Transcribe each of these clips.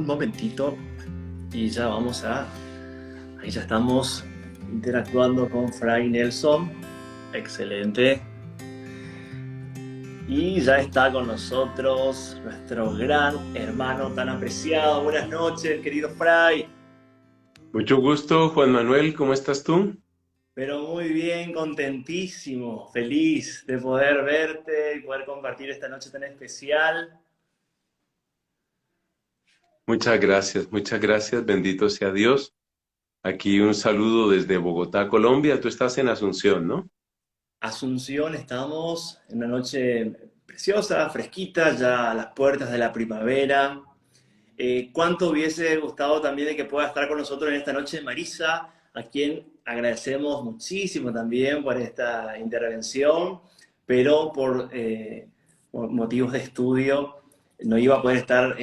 un momentito y ya vamos a... Ahí ya estamos interactuando con Fray Nelson. Excelente. Y ya está con nosotros nuestro gran hermano tan apreciado. Buenas noches, querido Fray. Mucho gusto, Juan Manuel, ¿cómo estás tú? Pero muy bien, contentísimo, feliz de poder verte y poder compartir esta noche tan especial. Muchas gracias, bendito sea Dios. Aquí un saludo desde Bogotá, Colombia. Tú estás en Asunción, ¿no? Asunción, estamos en una noche preciosa, fresquita, ya a las puertas de la primavera. Cuánto hubiese gustado también de que pueda estar con nosotros en esta noche Marisa, a quien agradecemos muchísimo también por esta intervención, pero por motivos de estudio no iba a poder estar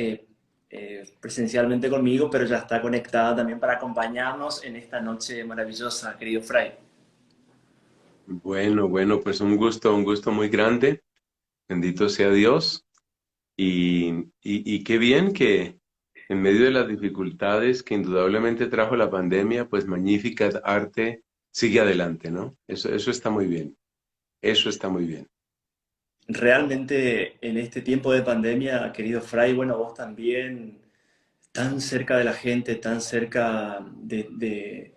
presencialmente conmigo, pero ya está conectada también para acompañarnos en esta noche maravillosa, querido Fray. Bueno, pues un gusto muy grande. Bendito sea Dios. Y qué bien que en medio de las dificultades que indudablemente trajo la pandemia, pues Magnificat Arte sigue adelante, ¿no? Eso está muy bien. Eso está muy bien. Realmente en este tiempo de pandemia, querido Fray, bueno, vos también tan cerca de la gente, tan cerca de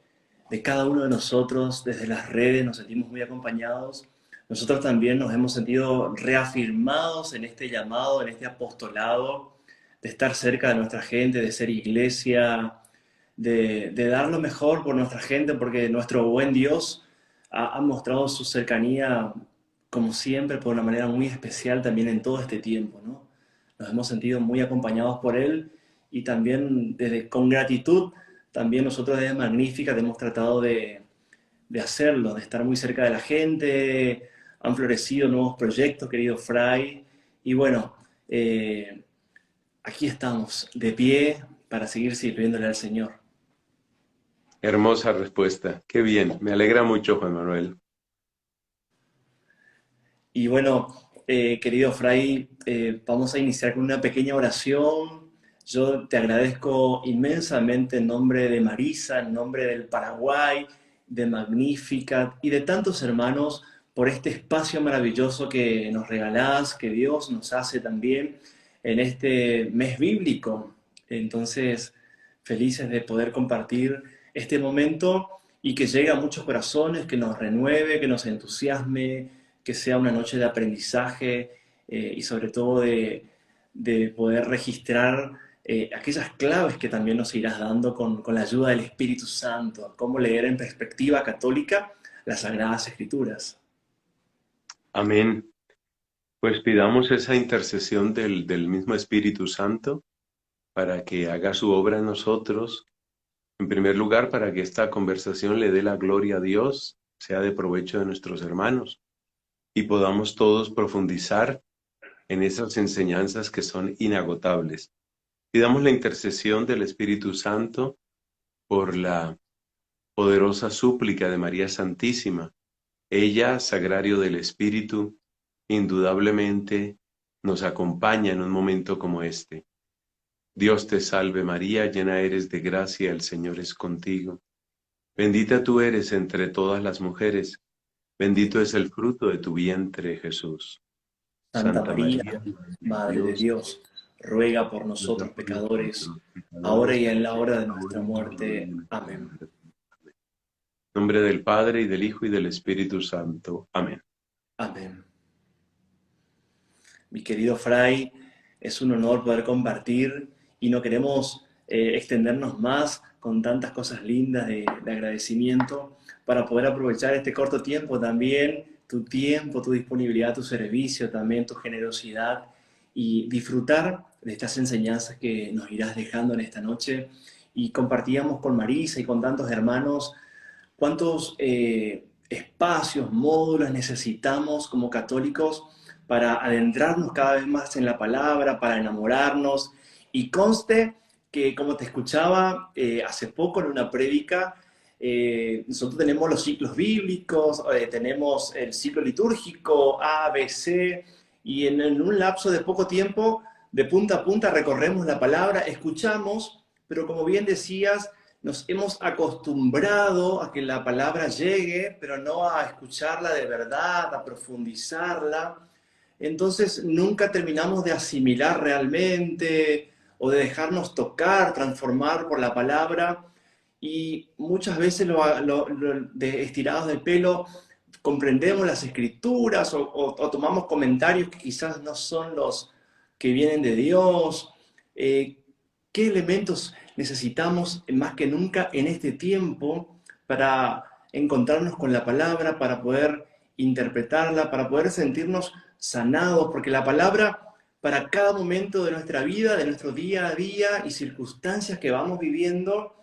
cada uno de nosotros, desde las redes nos sentimos muy acompañados. Nosotros también nos hemos sentido reafirmados en este llamado, en este apostolado, de estar cerca de nuestra gente, de ser iglesia, de dar lo mejor por nuestra gente, porque nuestro buen Dios ha mostrado su cercanía, como siempre, por una manera muy especial también en todo este tiempo, ¿no? Nos hemos sentido muy acompañados por Él y también con gratitud, también nosotros desde Magnífica hemos tratado de hacerlo, de estar muy cerca de la gente. Han florecido nuevos proyectos, querido Fray, y bueno, aquí estamos de pie para seguir sirviéndole al Señor. Hermosa respuesta. Qué bien. Me alegra mucho, Juan Manuel. Y bueno, querido Fray, vamos a iniciar con una pequeña oración. Yo te agradezco inmensamente en nombre de Marisa, en nombre del Paraguay, de Magnificat y de tantos hermanos por este espacio maravilloso que nos regalás, que Dios nos hace también en este mes bíblico. Entonces, felices de poder compartir este momento y que llegue a muchos corazones, que nos renueve, que nos entusiasme, que sea una noche de aprendizaje y sobre todo de poder registrar aquellas claves que también nos irás dando con la ayuda del Espíritu Santo, cómo leer en perspectiva católica las Sagradas Escrituras. Amén. Pues pidamos esa intercesión del mismo Espíritu Santo para que haga su obra en nosotros. En primer lugar, para que esta conversación le dé la gloria a Dios, sea de provecho de nuestros hermanos y podamos todos profundizar en esas enseñanzas que son inagotables. Pidamos la intercesión del Espíritu Santo por la poderosa súplica de María Santísima. Ella, sagrario del Espíritu, indudablemente nos acompaña en un momento como este. Dios te salve María, llena eres de gracia, el Señor es contigo. Bendita tú eres entre todas las mujeres, bendito es el fruto de tu vientre, Jesús. Santa Santa María, María, Madre de Madre de Dios, Dios, ruega por ruega nosotros por nosotros pecadores, los ahora pecadores, y en la hora de ahora nuestra y en la hora de muerte. nuestra Amén. muerte. En nombre del Padre, y del Hijo, y del Espíritu Santo. Amén. Amén. Mi querido Fray, es un honor poder compartir y no queremos extendernos más con tantas cosas lindas de agradecimiento para poder aprovechar este corto tiempo, tu disponibilidad, tu servicio, también tu generosidad y disfrutar de estas enseñanzas que nos irás dejando en esta noche. Y compartíamos con Marisa y con tantos hermanos cuántos espacios, módulos necesitamos como católicos para adentrarnos cada vez más en la palabra, para enamorarnos. Y conste que, como te escuchaba hace poco en una prédica, nosotros tenemos los ciclos bíblicos, tenemos el ciclo litúrgico A, B, C, y en un lapso de poco tiempo de punta a punta recorremos la palabra, escuchamos, pero como bien decías, nos hemos acostumbrado a que la palabra llegue, pero no a escucharla de verdad, a profundizarla. Entonces nunca terminamos de asimilar realmente o de dejarnos tocar, transformar por la palabra. Y muchas veces estirados de pelo comprendemos las escrituras o tomamos comentarios que quizás no son los que vienen de Dios. ¿Qué elementos necesitamos más que nunca en este tiempo para encontrarnos con la palabra, para poder interpretarla, para poder sentirnos sanados? Porque la palabra para cada momento de nuestra vida, de nuestro día a día y circunstancias que vamos viviendo,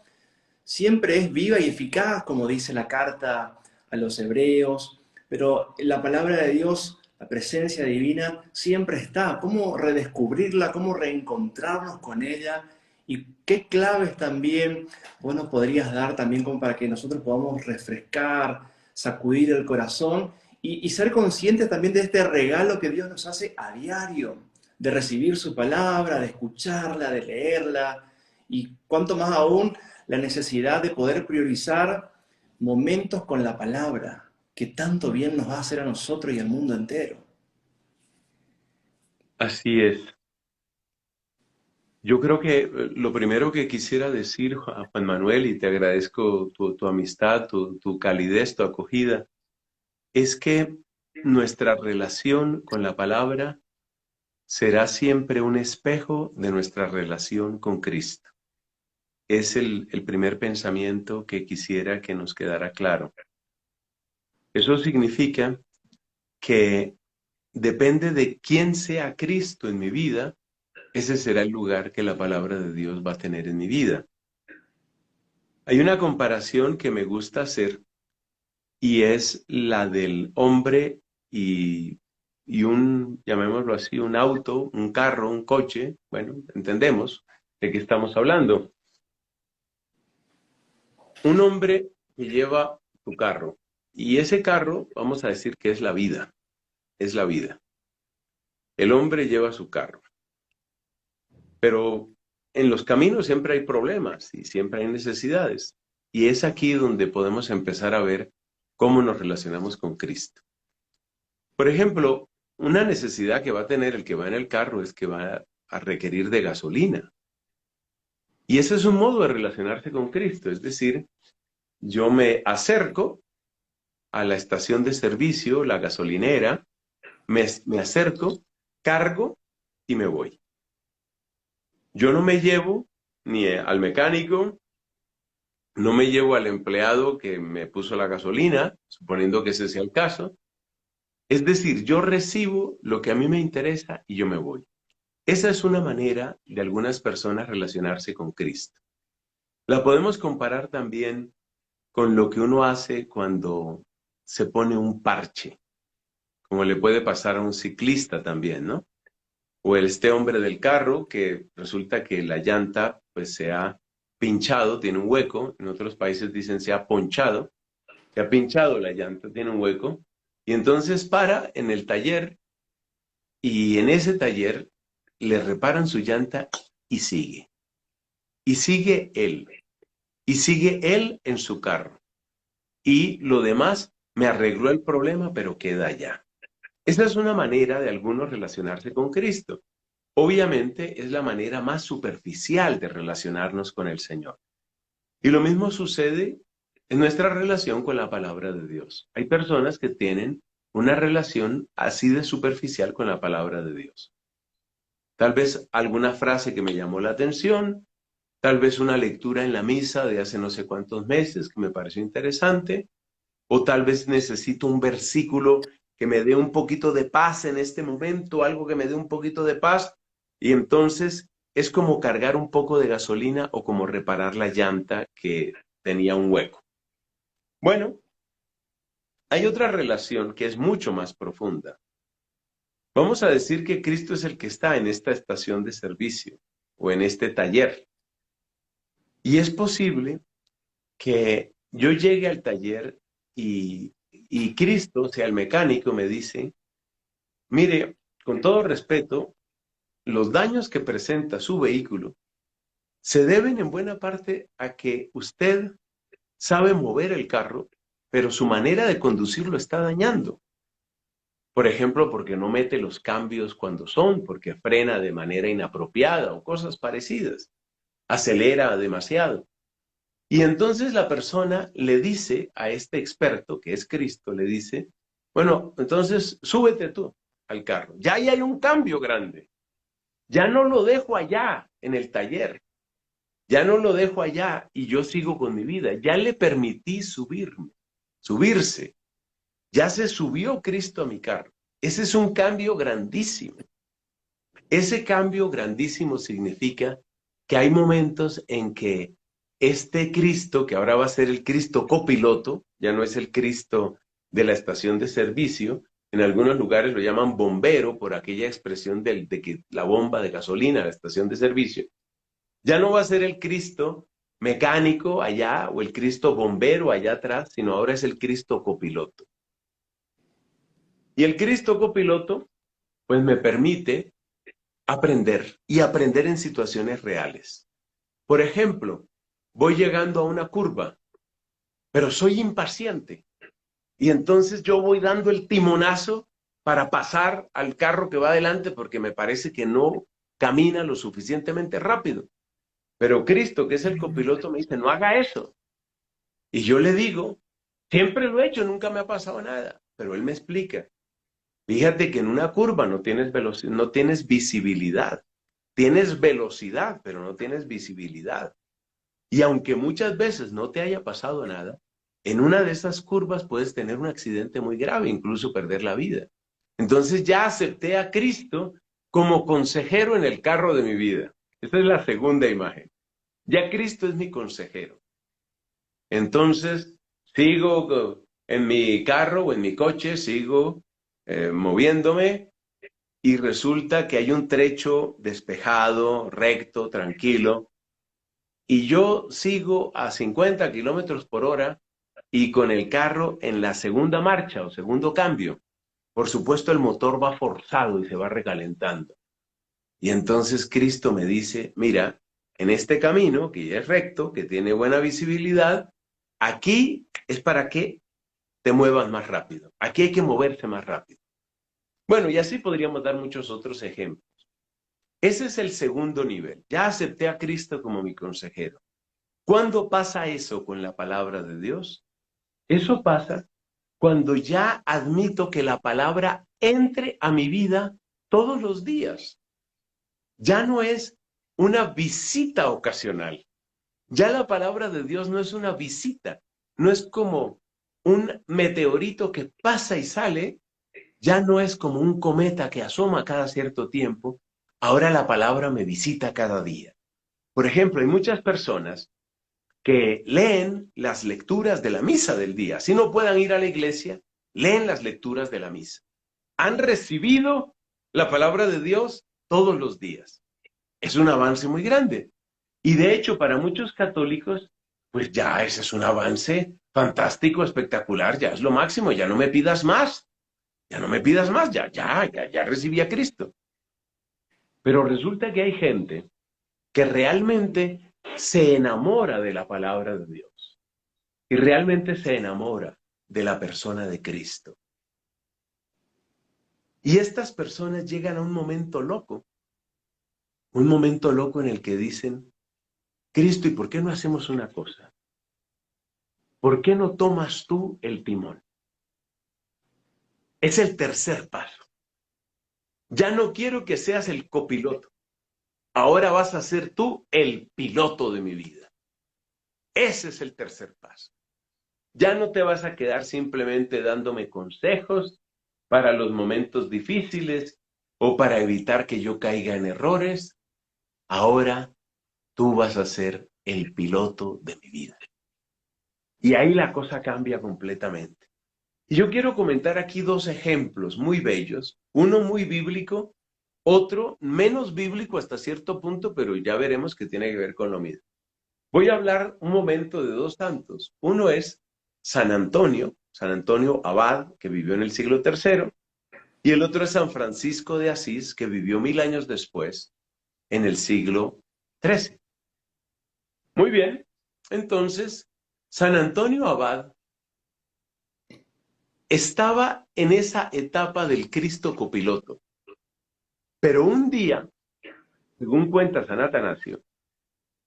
siempre es viva y eficaz, como dice la carta a los hebreos, pero la palabra de Dios, la presencia divina, siempre está. ¿Cómo redescubrirla? ¿Cómo reencontrarnos con ella? ¿Y qué claves también vos nos podrías dar también como para que nosotros podamos refrescar, sacudir el corazón y ser conscientes también de este regalo que Dios nos hace a diario, de recibir su palabra, de escucharla, de leerla, y cuanto más aún la necesidad de poder priorizar momentos con la palabra, que tanto bien nos va a hacer a nosotros y al mundo entero. Así es. Yo creo que lo primero que quisiera decir a Juan Manuel, y te agradezco tu amistad, tu calidez, tu acogida, es que nuestra relación con la palabra será siempre un espejo de nuestra relación con Cristo. Es el primer pensamiento que quisiera que nos quedara claro. Eso significa que depende de quién sea Cristo en mi vida, ese será el lugar que la palabra de Dios va a tener en mi vida. Hay una comparación que me gusta hacer y es la del hombre y llamémoslo así, un auto, un carro, un coche. Bueno, entendemos de qué estamos hablando. Un hombre que lleva su carro y ese carro, vamos a decir que es la vida, es la vida. El hombre lleva su carro, pero en los caminos siempre hay problemas y siempre hay necesidades. Y es aquí donde podemos empezar a ver cómo nos relacionamos con Cristo. Por ejemplo, una necesidad que va a tener el que va en el carro es que va a requerir de gasolina. Y ese es un modo de relacionarse con Cristo, es decir, yo me acerco a la estación de servicio, la gasolinera, me acerco, cargo y me voy. Yo no me llevo ni al mecánico, no me llevo al empleado que me puso la gasolina, suponiendo que ese sea el caso. Es decir, yo recibo lo que a mí me interesa y yo me voy. Esa es una manera de algunas personas relacionarse con Cristo. La podemos comparar también con lo que uno hace cuando se pone un parche, como le puede pasar a un ciclista también, ¿no? O este hombre del carro que resulta que la llanta pues se ha pinchado, tiene un hueco, en otros países dicen se ha ponchado, se ha pinchado la llanta, tiene un hueco, y entonces para en el taller y en ese taller le reparan su llanta y sigue. Y sigue él. Y sigue él en su carro. Y lo demás me arregló el problema, pero queda allá. Esa es una manera de algunos relacionarse con Cristo. Obviamente es la manera más superficial de relacionarnos con el Señor. Y lo mismo sucede en nuestra relación con la palabra de Dios. Hay personas que tienen una relación así de superficial con la palabra de Dios. Tal vez alguna frase que me llamó la atención, tal vez una lectura en la misa de hace no sé cuántos meses que me pareció interesante, o tal vez necesito un versículo que me dé un poquito de paz en este momento, algo que me dé un poquito de paz, y entonces es como cargar un poco de gasolina o como reparar la llanta que tenía un hueco. Bueno, hay otra relación que es mucho más profunda. Vamos a decir que Cristo es el que está en esta estación de servicio o en este taller. Y es posible que yo llegue al taller y Cristo, o sea, el mecánico, me dice, mire, con todo respeto, los daños que presenta su vehículo se deben en buena parte a que usted sabe mover el carro, pero su manera de conducirlo está dañando. Por ejemplo, porque no mete los cambios cuando son, porque frena de manera inapropiada o cosas parecidas. Acelera demasiado. Y entonces la persona le dice a este experto, que es Cristo, le dice, bueno, entonces súbete tú al carro. Ya ahí hay un cambio grande. Ya no lo dejo allá en el taller. Ya no lo dejo allá y yo sigo con mi vida. Ya le permití subirse. Ya se subió Cristo a mi carro. Ese es un cambio grandísimo. Ese cambio grandísimo significa que hay momentos en que este Cristo, que ahora va a ser el Cristo copiloto, ya no es el Cristo de la estación de servicio, en algunos lugares lo llaman bombero por aquella expresión de que la bomba de gasolina, la estación de servicio, ya no va a ser el Cristo mecánico allá o el Cristo bombero allá atrás, sino ahora es el Cristo copiloto. Y el Cristo copiloto, pues me permite aprender y aprender en situaciones reales. Por ejemplo, voy llegando a una curva, pero soy impaciente. Y entonces yo voy dando el timonazo para pasar al carro que va adelante porque me parece que no camina lo suficientemente rápido. Pero Cristo, que es el copiloto, me dice, no haga eso. Y yo le digo, siempre lo he hecho, nunca me ha pasado nada. Pero él me explica, fíjate que en una curva no tienes velocidad, no tienes visibilidad. Tienes velocidad, pero no tienes visibilidad. Y aunque muchas veces no te haya pasado nada, en una de esas curvas puedes tener un accidente muy grave, incluso perder la vida. Entonces ya acepté a Cristo como consejero en el carro de mi vida. Esta es la segunda imagen. Ya Cristo es mi consejero. Entonces sigo en mi carro o en mi coche, sigo moviéndome y resulta que hay un trecho despejado, recto, tranquilo, y yo sigo a 50 kilómetros por hora y con el carro en la segunda marcha o segundo cambio. Por supuesto, el motor va forzado y se va recalentando. Y entonces Cristo me dice, mira, en este camino, que ya es recto, que tiene buena visibilidad, aquí es para que te muevas más rápido. Aquí hay que moverse más rápido. Bueno, y así podríamos dar muchos otros ejemplos. Ese es el segundo nivel. Ya acepté a Cristo como mi consejero. ¿Cuándo pasa eso con la palabra de Dios? Eso pasa cuando ya admito que la palabra entre a mi vida todos los días. Ya no es una visita ocasional. Ya la palabra de Dios no es una visita. No es como un meteorito que pasa y sale. Ya no es como un cometa que asoma cada cierto tiempo. Ahora la palabra me visita cada día. Por ejemplo, hay muchas personas que leen las lecturas de la misa del día. Si no puedan ir a la iglesia, leen las lecturas de la misa. Han recibido la palabra de Dios todos los días. Es un avance muy grande. Y de hecho, para muchos católicos, pues ya ese es un avance fantástico, espectacular, ya es lo máximo, ya no me pidas más, ya no me pidas más, ya recibí a Cristo. Pero resulta que hay gente que realmente se enamora de la palabra de Dios y realmente se enamora de la persona de Cristo. Y estas personas llegan a un momento loco en el que dicen, Cristo, ¿y por qué no hacemos una cosa? ¿Por qué no tomas tú el timón? Es el tercer paso. Ya no quiero que seas el copiloto. Ahora vas a ser tú el piloto de mi vida. Ese es el tercer paso. Ya no te vas a quedar simplemente dándome consejos para los momentos difíciles o para evitar que yo caiga en errores. Ahora tú vas a ser el piloto de mi vida. Y ahí la cosa cambia completamente. Y yo quiero comentar aquí dos ejemplos muy bellos, uno muy bíblico, otro menos bíblico hasta cierto punto, pero ya veremos que tiene que ver con lo mismo. Voy a hablar un momento de dos santos. Uno es San Antonio Abad, que vivió en el siglo III, Y el otro es San Francisco de Asís, que vivió 1000 años después, en el siglo XIII. Muy bien, entonces, San Antonio Abad estaba en esa etapa del Cristo copiloto. Pero un día, según cuenta San Atanasio,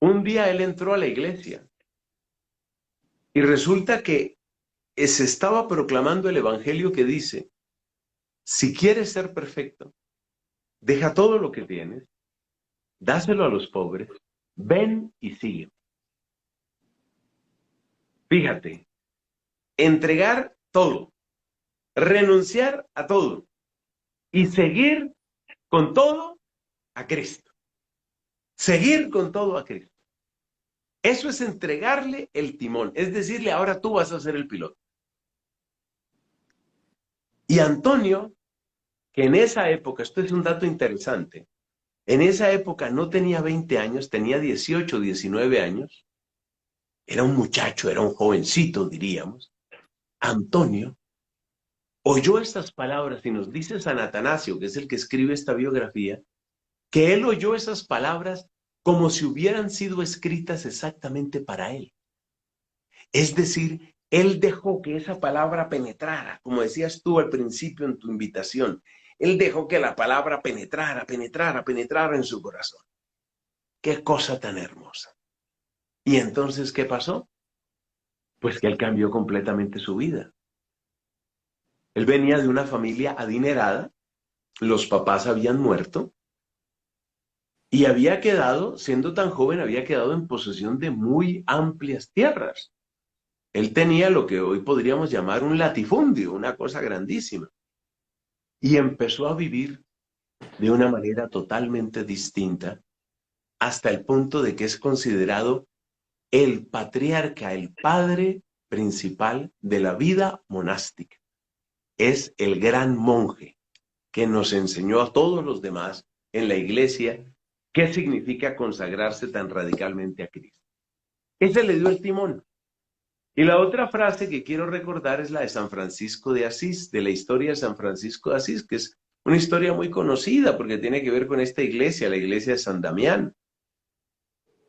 un día él entró a la iglesia y resulta que se estaba proclamando el evangelio que dice, si quieres ser perfecto, deja todo lo que tienes, dáselo a los pobres, ven y sigue. Fíjate, entregar todo, renunciar a todo y seguir con todo a Cristo. Seguir con todo a Cristo. Eso es entregarle el timón, es decirle, ahora tú vas a ser el piloto. Y Antonio, que en esa época, esto es un dato interesante, en esa época no tenía 20 años, tenía 18, 19 años, era un muchacho, era un jovencito, diríamos. Antonio oyó estas palabras y nos dice San Atanasio, que es el que escribe esta biografía, que él oyó esas palabras como si hubieran sido escritas exactamente para él. Es decir, él dejó que esa palabra penetrara, como decías tú al principio en tu invitación. Él dejó que la palabra penetrara en su corazón. ¡Qué cosa tan hermosa! ¿Y entonces qué pasó? Pues que él cambió completamente su vida. Él venía de una familia adinerada, los papás habían muerto y había quedado, siendo tan joven, había quedado en posesión de muy amplias tierras. Él tenía lo que hoy podríamos llamar un latifundio, una cosa grandísima. Y empezó a vivir de una manera totalmente distinta hasta el punto de que es considerado el patriarca, el padre principal de la vida monástica. Es el gran monje que nos enseñó a todos los demás en la iglesia qué significa consagrarse tan radicalmente a Cristo. Ese le dio el timón. Y la otra frase que quiero recordar es la de San Francisco de Asís, de la historia de San Francisco de Asís, que es una historia muy conocida porque tiene que ver con esta iglesia, la iglesia de San Damián.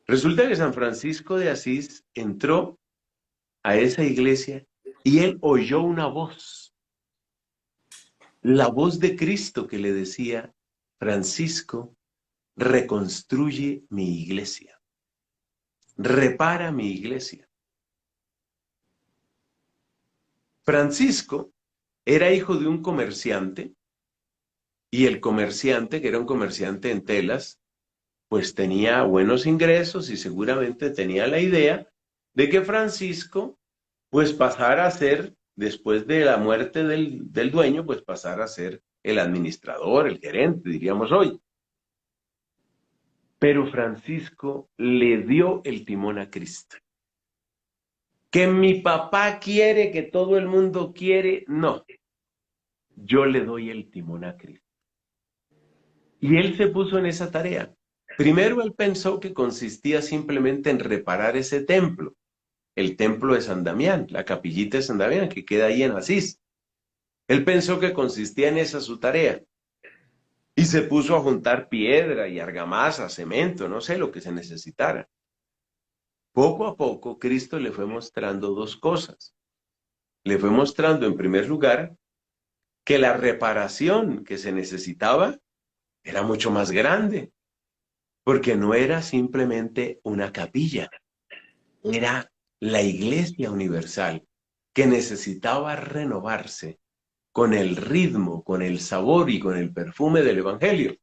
Resulta que San Francisco de Asís entró a esa iglesia y él oyó una voz, la voz de Cristo que le decía, Francisco, reconstruye mi iglesia, repara mi iglesia. Francisco era hijo de un comerciante y el comerciante, que era un comerciante en telas, pues tenía buenos ingresos y seguramente tenía la idea de que Francisco pues pasara a ser, después de la muerte del dueño, pues pasara a ser el administrador, el gerente, diríamos hoy. Pero Francisco le dio el timón a Cristo. Que mi papá quiere, que todo el mundo quiere, no. Yo le doy el timón a Cristo. Y él se puso en esa tarea. Primero él pensó que consistía simplemente en reparar ese templo, el templo de San Damián, la capillita de San Damián que queda ahí en Asís. Él pensó que consistía en esa su tarea. Y se puso a juntar piedra y argamasa, cemento, no sé lo que se necesitara. Poco a poco Cristo le fue mostrando dos cosas. Le fue mostrando en primer lugar que la reparación que se necesitaba era mucho más grande, porque no era simplemente una capilla, era la Iglesia Universal que necesitaba renovarse con el ritmo, con el sabor y con el perfume del Evangelio.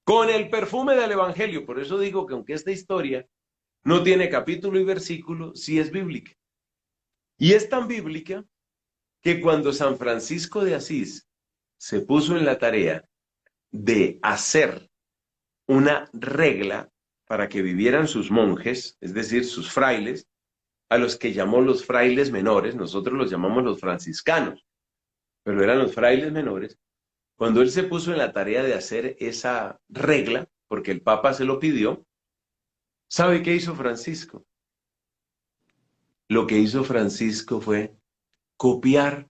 Con el perfume del Evangelio. Por eso digo que aunque esta historia no tiene capítulo y versículo, sí es bíblica. Y es tan bíblica que cuando San Francisco de Asís se puso en la tarea de hacer una regla para que vivieran sus monjes, es decir, sus frailes, a los que llamó los frailes menores, nosotros los llamamos los franciscanos, pero eran los frailes menores. Cuando él se puso en la tarea de hacer esa regla, porque el Papa se lo pidió, ¿sabe qué hizo Francisco? Lo que hizo Francisco fue copiar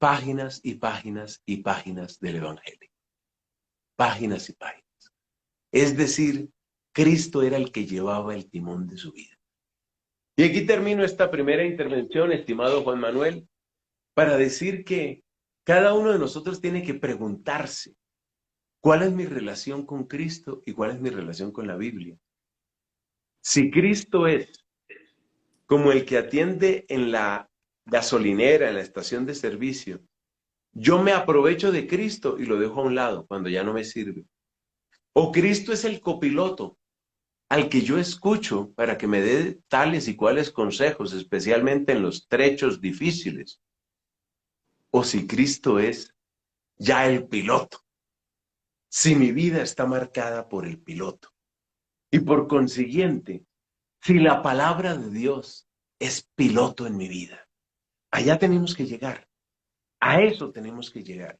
páginas y páginas y páginas del Evangelio. Páginas y páginas. Es decir, Cristo era el que llevaba el timón de su vida. Y aquí termino esta primera intervención, estimado Juan Manuel, para decir que cada uno de nosotros tiene que preguntarse, ¿cuál es mi relación con Cristo y cuál es mi relación con la Biblia? Si Cristo es como el que atiende en la gasolinera, en la estación de servicio, yo me aprovecho de Cristo y lo dejo a un lado cuando ya no me sirve. O Cristo es el copiloto al que yo escucho para que me dé tales y cuales consejos, especialmente en los trechos difíciles. O si Cristo es ya el piloto, si mi vida está marcada por el piloto. Y por consiguiente, si la palabra de Dios es piloto en mi vida, allá tenemos que llegar. A eso tenemos que llegar.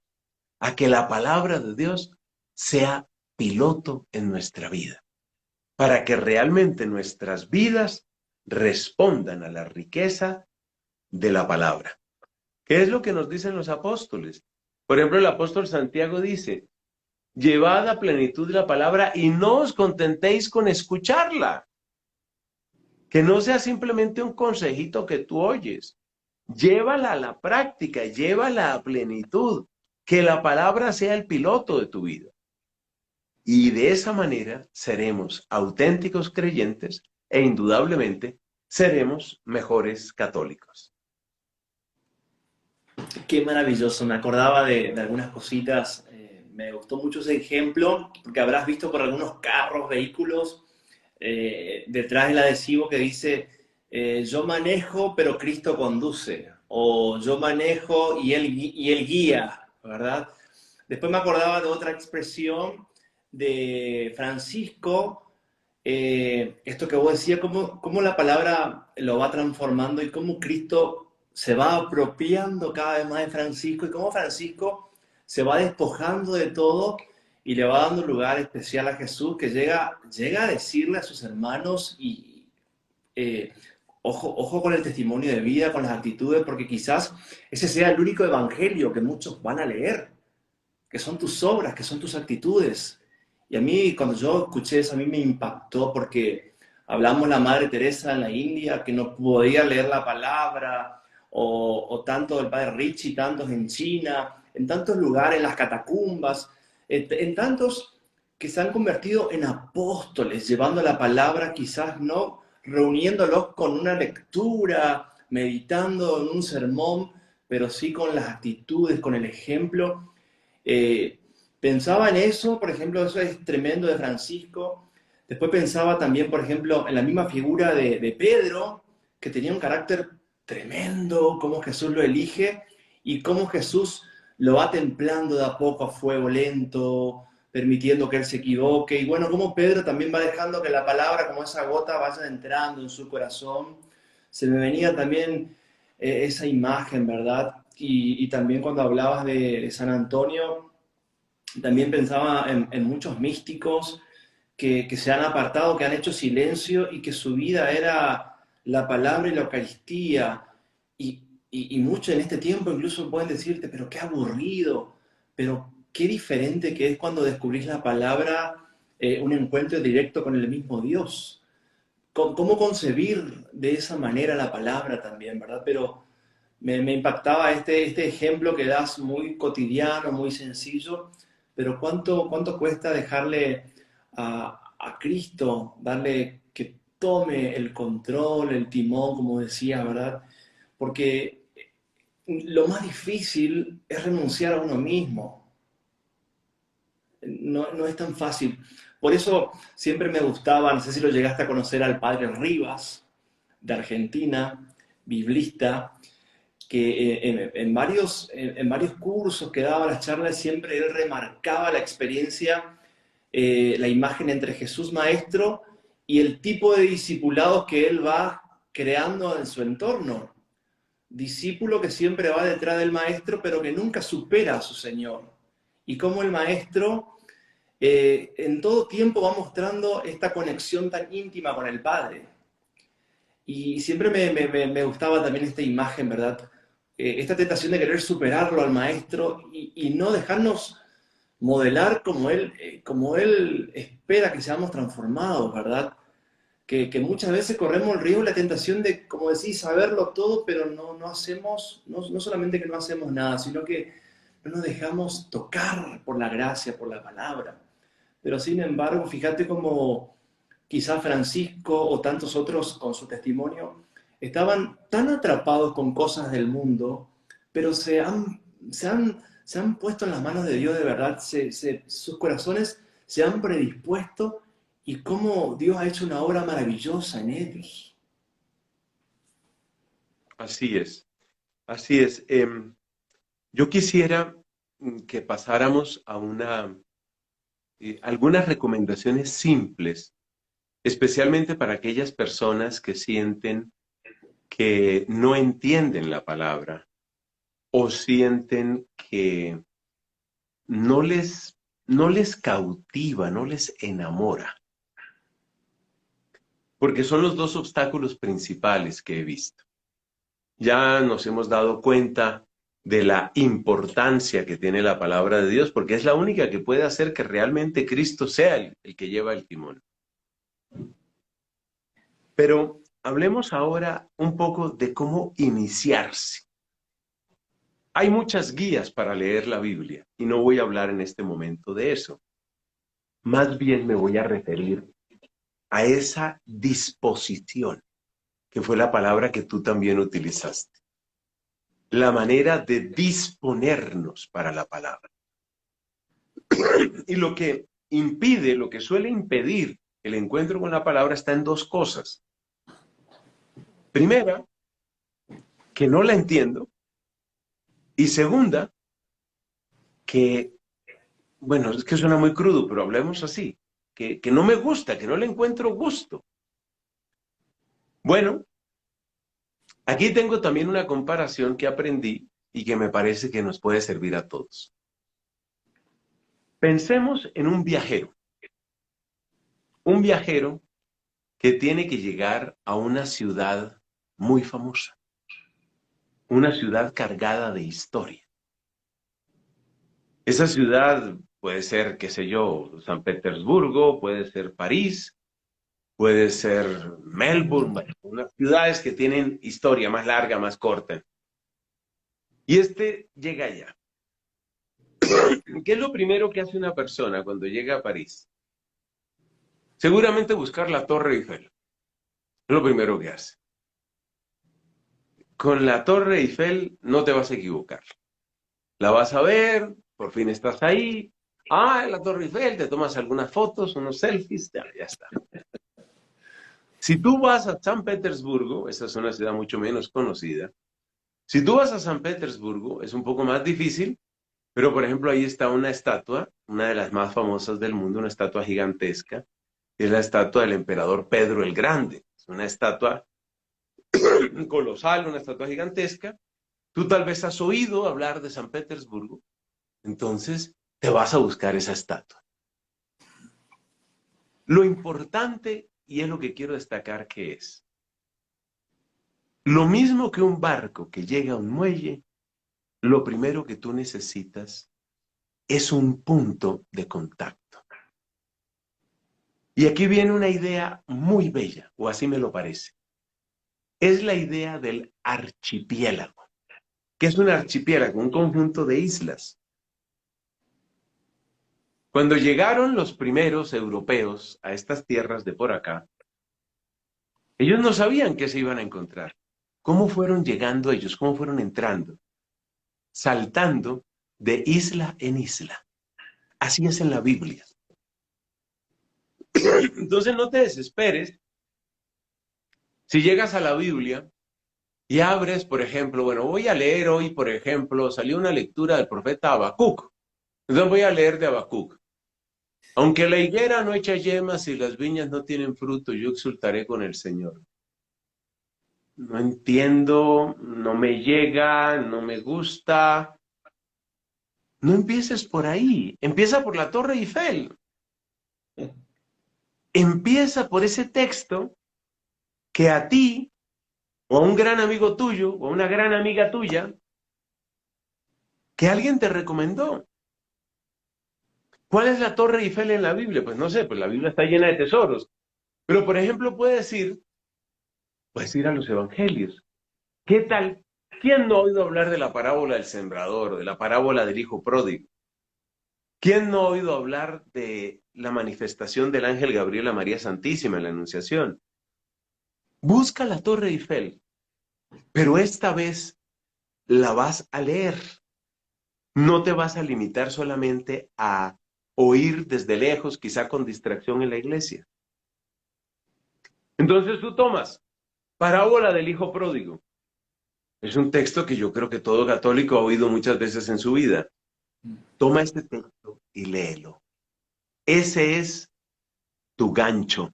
A que la palabra de Dios sea piloto en nuestra vida. Para que realmente nuestras vidas respondan a la riqueza de la palabra. ¿Qué es lo que nos dicen los apóstoles? Por ejemplo, el apóstol Santiago dice, llevad a plenitud la palabra y no os contentéis con escucharla. Que no sea simplemente un consejito que tú oyes. Llévala a la práctica, llévala a plenitud. Que la palabra sea el piloto de tu vida. Y de esa manera seremos auténticos creyentes e indudablemente seremos mejores católicos. Qué maravilloso, me acordaba de algunas cositas, me gustó mucho ese ejemplo, porque habrás visto por algunos carros, vehículos, detrás el adhesivo que dice, yo manejo pero Cristo conduce, o yo manejo y él guía, ¿verdad? Después me acordaba de otra expresión de Francisco, esto que vos decías, cómo la palabra lo va transformando y cómo Cristo se va apropiando cada vez más de Francisco y cómo Francisco se va despojando de todo y le va dando un lugar especial a Jesús que llega a decirle a sus hermanos y ojo con el testimonio de vida, con las actitudes, porque quizás ese sea el único evangelio que muchos van a leer, que son tus obras, que son tus actitudes. Y a mí, cuando yo escuché eso, a mí me impactó porque hablamos la Madre Teresa en la India, que no podía leer la palabra, o tanto el Padre Richie, tantos en China, en tantos lugares, en las catacumbas, en tantos que se han convertido en apóstoles, llevando la palabra, quizás no reuniéndolos con una lectura, meditando en un sermón, pero sí con las actitudes, con el ejemplo. Pensaba en eso, por ejemplo, eso es tremendo de Francisco. Después pensaba también, por ejemplo, en la misma figura de Pedro, que tenía un carácter tremendo, cómo Jesús lo elige y cómo Jesús lo va templando de a poco a fuego lento, permitiendo que él se equivoque. Y bueno, cómo Pedro también va dejando que la palabra, como esa gota, vaya entrando en su corazón. Se me venía también esa imagen, ¿verdad? Y también cuando hablabas de San Antonio, también pensaba en muchos místicos que se han apartado, que han hecho silencio y que su vida era la palabra y la Eucaristía. Y muchos en este tiempo incluso pueden decirte, pero qué aburrido, pero qué diferente que es cuando descubrís la palabra, un encuentro directo con el mismo Dios. ¿Cómo concebir de esa manera la palabra también, verdad? Pero me impactaba este ejemplo que das muy cotidiano, muy sencillo, pero cuánto cuesta dejarle a Cristo, darle que tome el control, el timón, como decía, ¿verdad? Porque lo más difícil es renunciar a uno mismo. No es tan fácil. Por eso siempre me gustaba, no sé si lo llegaste a conocer al padre Rivas, de Argentina, biblista, que en varios cursos que daba las charlas siempre él remarcaba la experiencia, la imagen entre Jesús Maestro y el tipo de discipulados que él va creando en su entorno. Discípulo que siempre va detrás del Maestro, pero que nunca supera a su Señor. Y cómo el Maestro en todo tiempo va mostrando esta conexión tan íntima con el Padre. Y siempre me gustaba también esta imagen, ¿verdad? esta tentación de querer superarlo al maestro y no dejarnos modelar como él espera que seamos transformados, ¿verdad? Que muchas veces corremos el riesgo, la tentación de, como decís, saberlo todo, pero no hacemos, no solamente que no hacemos nada, sino que no nos dejamos tocar por la gracia, por la palabra. Pero sin embargo, fíjate cómo quizás Francisco o tantos otros con su testimonio estaban tan atrapados con cosas del mundo, pero se han puesto en las manos de Dios de verdad, sus corazones se han predispuesto y cómo Dios ha hecho una obra maravillosa en ellos. Así es, así es. Yo quisiera que pasáramos a algunas recomendaciones simples, especialmente para aquellas personas que sienten que no entienden la palabra o sienten que no les cautiva, no les enamora, porque son los dos obstáculos principales que he visto. Ya nos hemos dado cuenta de la importancia que tiene la palabra de Dios, porque es la única que puede hacer que realmente Cristo sea el que lleva el timón. Pero hablemos ahora un poco de cómo iniciarse. Hay muchas guías para leer la Biblia y no voy a hablar en este momento de eso. Más bien me voy a referir a esa disposición, que fue la palabra que tú también utilizaste. La manera de disponernos para la palabra. Y lo que impide, lo que suele impedir el encuentro con la palabra está en dos cosas. Primera, que no la entiendo. Y segunda, que, bueno, es que suena muy crudo, pero hablemos así, que no me gusta, que no le encuentro gusto. Bueno, aquí tengo también una comparación que aprendí y que me parece que nos puede servir a todos. Pensemos en un viajero que tiene que llegar a una ciudad muy famosa, una ciudad cargada de historia. Esa ciudad puede ser, qué sé yo, San Petersburgo, puede ser París, puede ser Melbourne, bueno, unas ciudades que tienen historia más larga, más corta. Y este llega allá. ¿Qué es lo primero que hace una persona cuando llega a París? Seguramente buscar la Torre Eiffel. Es lo primero que hace. Con la Torre Eiffel no te vas a equivocar. La vas a ver, por fin estás ahí. Ah, la Torre Eiffel, te tomas algunas fotos, unos selfies, ya está. Si tú vas a San Petersburgo, esa es una ciudad mucho menos conocida, si tú vas a San Petersburgo es un poco más difícil, pero por ejemplo ahí está una estatua, una de las más famosas del mundo, una estatua gigantesca, es la estatua del emperador Pedro el Grande. Es una estatua colosal, una estatua gigantesca. Tú tal vez has oído hablar de San Petersburgo, entonces te vas a buscar esa estatua. Lo importante, y es lo que quiero destacar, que es lo mismo que un barco que llega a un muelle, lo primero que tú necesitas es un punto de contacto. Y aquí viene una idea muy bella, o así me lo parece. Es la idea del archipiélago. ¿Qué es un archipiélago? Un conjunto de islas. Cuando llegaron los primeros europeos a estas tierras de por acá, ellos no sabían qué se iban a encontrar. ¿Cómo fueron llegando ellos? ¿Cómo fueron entrando? Saltando de isla en isla. Así es en la Biblia. Entonces no te desesperes si llegas a la Biblia y abres, por ejemplo, bueno, voy a leer hoy, por ejemplo, salió una lectura del profeta Habacuc. Entonces voy a leer de Habacuc. Aunque la higuera no echa yemas y las viñas no tienen fruto, yo exultaré con el Señor. No entiendo, no me llega, no me gusta. No empieces por ahí, empieza por la Torre Eiffel. Empieza por ese texto que a ti, o a un gran amigo tuyo, o a una gran amiga tuya, que alguien te recomendó. ¿Cuál es la Torre Eiffel en la Biblia? Pues no sé, pues la Biblia está llena de tesoros. Pero, por ejemplo, puedes ir a los evangelios. ¿Qué tal? ¿Quién no ha oído hablar de la parábola del sembrador, de la parábola del hijo pródigo? ¿Quién no ha oído hablar de la manifestación del ángel Gabriel a María Santísima en la Anunciación? Busca la Torre Eiffel, pero esta vez la vas a leer. No te vas a limitar solamente a oír desde lejos, quizá con distracción en la iglesia. Entonces tú tomas parábola del hijo pródigo. Es un texto que yo creo que todo católico ha oído muchas veces en su vida. Toma este texto y léelo. Ese es tu gancho.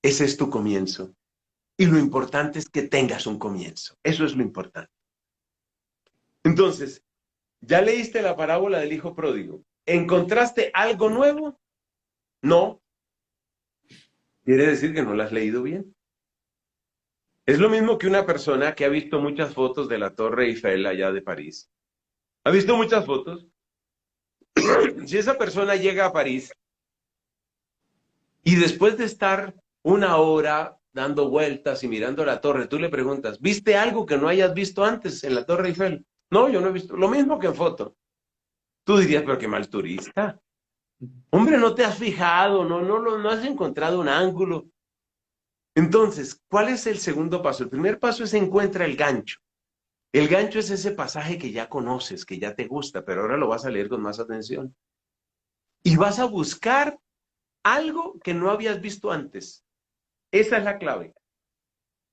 Ese es tu comienzo. Y lo importante es que tengas un comienzo. Eso es lo importante. Entonces, ya leíste la parábola del hijo pródigo. ¿Encontraste algo nuevo? No. Quiere decir que no la has leído bien. Es lo mismo que una persona que ha visto muchas fotos de la Torre Eiffel allá de París. ¿Ha visto muchas fotos? Si esa persona llega a París y después de estar una hora dando vueltas y mirando la torre, tú le preguntas, ¿viste algo que no hayas visto antes en la Torre Eiffel? No, yo no he visto. Lo mismo que en foto. Tú dirías, pero qué mal turista. Hombre, no te has fijado, no has encontrado un ángulo. Entonces, ¿cuál es el segundo paso? El primer paso es encuentra el gancho. El gancho es ese pasaje que ya conoces, que ya te gusta, pero ahora lo vas a leer con más atención. Y vas a buscar algo que no habías visto antes. Esa es la clave.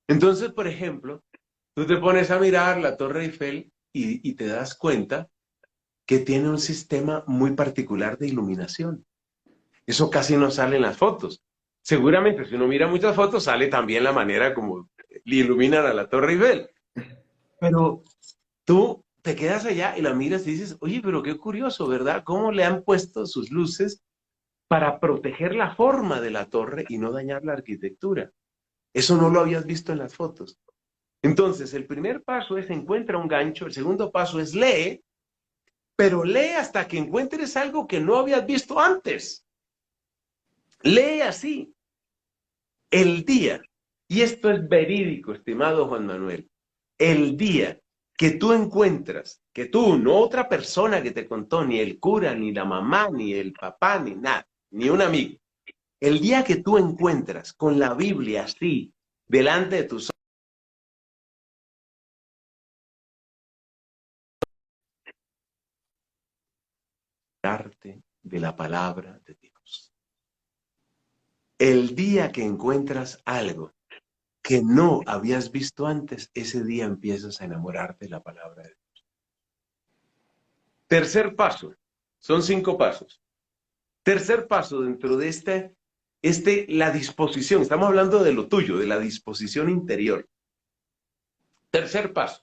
Entonces, por ejemplo, tú te pones a mirar la Torre Eiffel y te das cuenta que tiene un sistema muy particular de iluminación. Eso casi no sale en las fotos. Seguramente, si uno mira muchas fotos, sale también la manera como le iluminan a la Torre Eiffel. Pero tú te quedas allá y la miras y dices, oye, pero qué curioso, ¿verdad? ¿Cómo le han puesto sus luces para proteger la forma de la torre y no dañar la arquitectura? Eso no lo habías visto en las fotos. Entonces, el primer paso es encuentra un gancho, el segundo paso es lee, pero lee hasta que encuentres algo que no habías visto antes. Lee así. El día, y esto es verídico, estimado Juan Manuel, el día que tú encuentras, que tú, no otra persona que te contó, ni el cura, ni la mamá, ni el papá, ni nada, ni un amigo, el día que tú encuentras con la Biblia así, delante de tus arte de la palabra de Dios. El día que encuentras algo que no habías visto antes, ese día empiezas a enamorarte de la palabra de Dios. Tercer paso, son 5 pasos. Tercer paso dentro de la disposición, estamos hablando de lo tuyo, de la disposición interior. Tercer paso,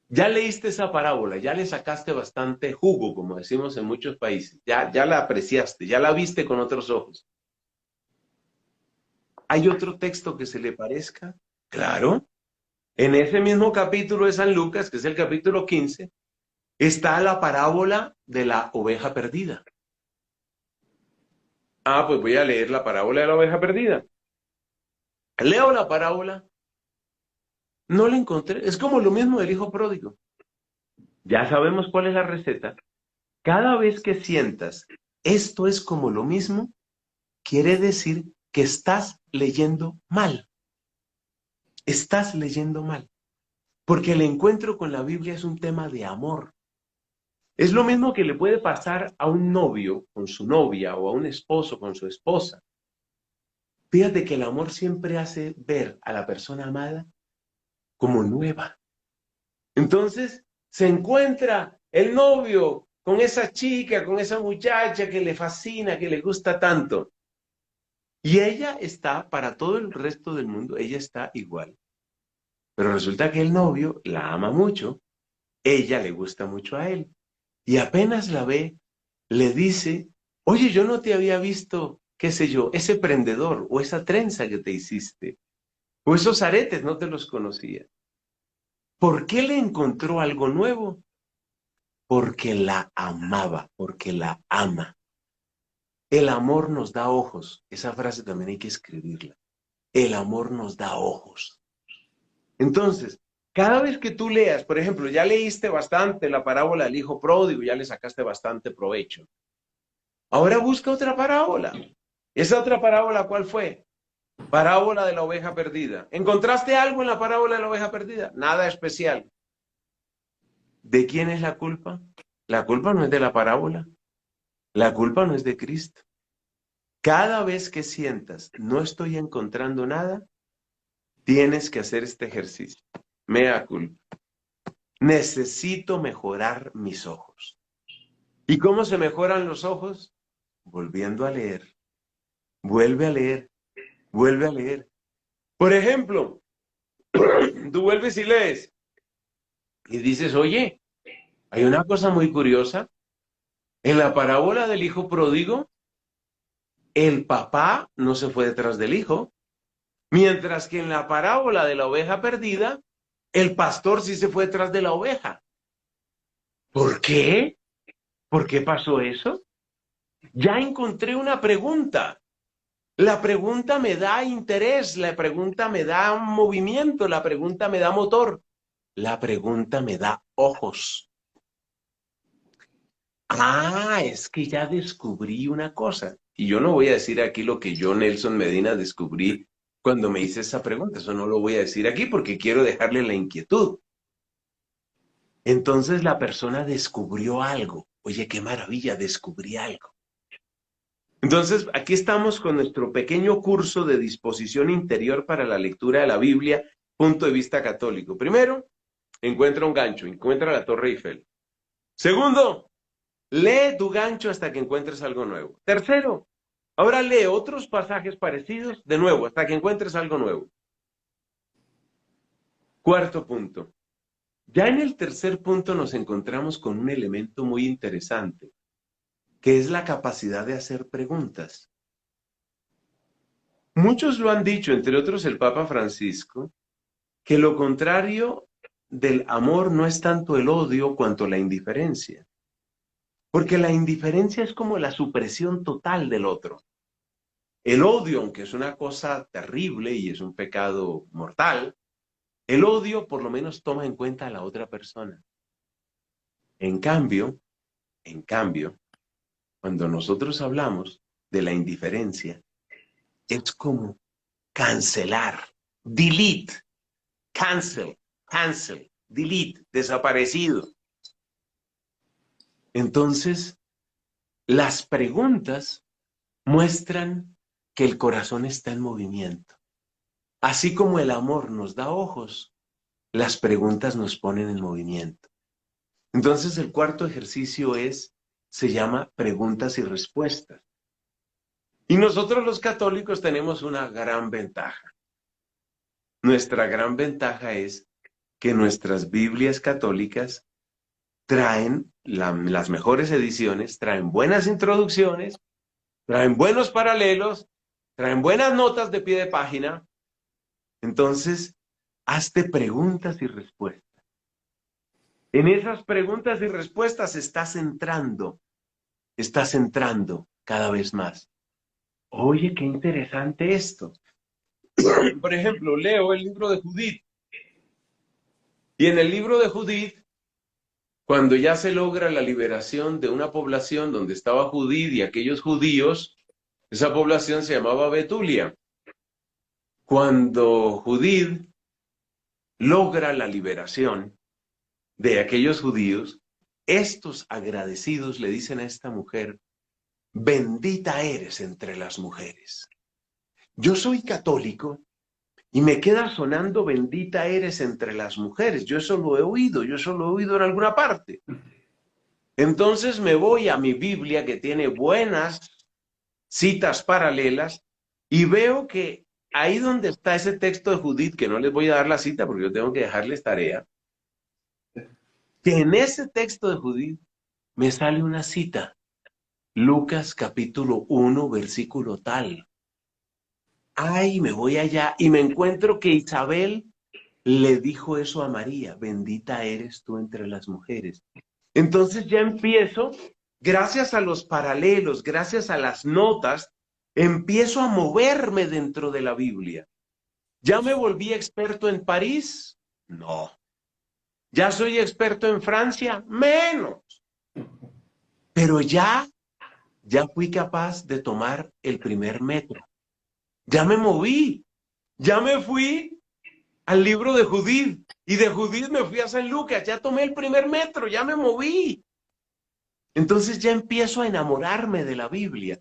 ya leíste esa parábola, ya le sacaste bastante jugo, como decimos en muchos países, ya la apreciaste, ya la viste con otros ojos. ¿Hay otro texto que se le parezca? Claro. En ese mismo capítulo de San Lucas, que es el capítulo 15, está la parábola de la oveja perdida. Ah, pues voy a leer la parábola de la oveja perdida. Leo la parábola, no la encontré. Es como lo mismo del hijo pródigo. Ya sabemos cuál es la receta. Cada vez que sientas esto es como lo mismo, quiere decir que estás leyendo mal. Estás leyendo mal. Porque el encuentro con la Biblia es un tema de amor. Es lo mismo que le puede pasar a un novio con su novia o a un esposo con su esposa. Fíjate que el amor siempre hace ver a la persona amada como nueva. Entonces se encuentra el novio con esa chica, con esa muchacha que le fascina, que le gusta tanto. Y ella está, para todo el resto del mundo, ella está igual. Pero resulta que el novio la ama mucho, ella le gusta mucho a él. Y apenas la ve, le dice, oye, yo no te había visto, qué sé yo, ese prendedor o esa trenza que te hiciste, o esos aretes no te los conocía. ¿Por qué le encontró algo nuevo? porque la amaba, porque la ama. El amor nos da ojos. Esa frase también hay que escribirla. El amor nos da ojos. Entonces, cada vez que tú leas, por ejemplo, ya leíste bastante la parábola del hijo pródigo, ya le sacaste bastante provecho. Ahora busca otra parábola. ¿Esa otra parábola cuál fue? Parábola de la oveja perdida. ¿Encontraste algo en la parábola de la oveja perdida? Nada especial. ¿De quién es la culpa? La culpa no es de la parábola. La culpa no es de Cristo. Cada vez que sientas, no estoy encontrando nada, tienes que hacer este ejercicio. Mea culpa. Necesito mejorar mis ojos. ¿Y cómo se mejoran los ojos? Volviendo a leer. Vuelve a leer. Vuelve a leer. Por ejemplo, tú vuelves y lees y dices, oye, hay una cosa muy curiosa. En la parábola del hijo pródigo, el papá no se fue detrás del hijo, mientras que en la parábola de la oveja perdida, el pastor sí se fue detrás de la oveja. ¿Por qué? ¿Por qué pasó eso? Ya encontré una pregunta. La pregunta me da interés, la pregunta me da movimiento, la pregunta me da motor, la pregunta me da ojos. Ah, es que ya descubrí una cosa. Y yo no voy a decir aquí lo que yo, Nelson Medina, descubrí cuando me hice esa pregunta. Eso no lo voy a decir aquí porque quiero dejarle la inquietud. Entonces la persona descubrió algo. Oye, qué maravilla, descubrí algo. Entonces, aquí estamos con nuestro pequeño curso de disposición interior para la lectura de la Biblia, punto de vista católico. Primero, encuentra un gancho, encuentra la Torre Eiffel. Segundo, lee tu gancho hasta que encuentres algo nuevo. Tercero, ahora lee otros pasajes parecidos de nuevo hasta que encuentres algo nuevo. Cuarto punto. Ya en el tercer punto nos encontramos con un elemento muy interesante, que es la capacidad de hacer preguntas. Muchos lo han dicho, entre otros el Papa Francisco, que lo contrario del amor no es tanto el odio cuanto la indiferencia. Porque la indiferencia es como la supresión total del otro. El odio, aunque es una cosa terrible y es un pecado mortal, el odio por lo menos toma en cuenta a la otra persona. En cambio, cuando nosotros hablamos de la indiferencia, es como cancelar, delete, cancel, delete, desaparecido. Entonces, las preguntas muestran que el corazón está en movimiento. Así como el amor nos da ojos, las preguntas nos ponen en movimiento. Entonces, el cuarto ejercicio se llama preguntas y respuestas. Y nosotros los católicos tenemos una gran ventaja. Nuestra gran ventaja es que nuestras Biblias católicas traen las mejores ediciones, traen buenas introducciones, traen buenos paralelos, traen buenas notas de pie de página. Entonces, hazte preguntas y respuestas. En esas preguntas y respuestas estás entrando cada vez más. Oye, qué interesante esto. Por ejemplo, leo el libro de Judith. Y en el libro de Judith, cuando ya se logra la liberación de una población donde estaba Judith y aquellos judíos, esa población se llamaba Betulia. Cuando Judith logra la liberación de aquellos judíos, estos agradecidos le dicen a esta mujer, bendita eres entre las mujeres. Yo soy católico y me queda sonando bendita eres entre las mujeres. Yo eso lo he oído en alguna parte. Entonces me voy a mi Biblia que tiene buenas citas paralelas y veo que ahí donde está ese texto de Judith, que no les voy a dar la cita porque yo tengo que dejarles tarea, que en ese texto de Judith me sale una cita, Lucas capítulo 1, versículo tal. Ay, me voy allá y me encuentro que Isabel le dijo eso a María, bendita eres tú entre las mujeres. Entonces ya empiezo, gracias a los paralelos, gracias a las notas, empiezo a moverme dentro de la Biblia. ¿Ya me volví experto en París? No. ¿Ya soy experto en Francia? Menos. Pero ya fui capaz de tomar el primer metro. Ya me moví. Ya me fui al libro de Judith. Y de Judith me fui a San Lucas. Ya tomé el primer metro. Ya me moví. Entonces ya empiezo a enamorarme de la Biblia.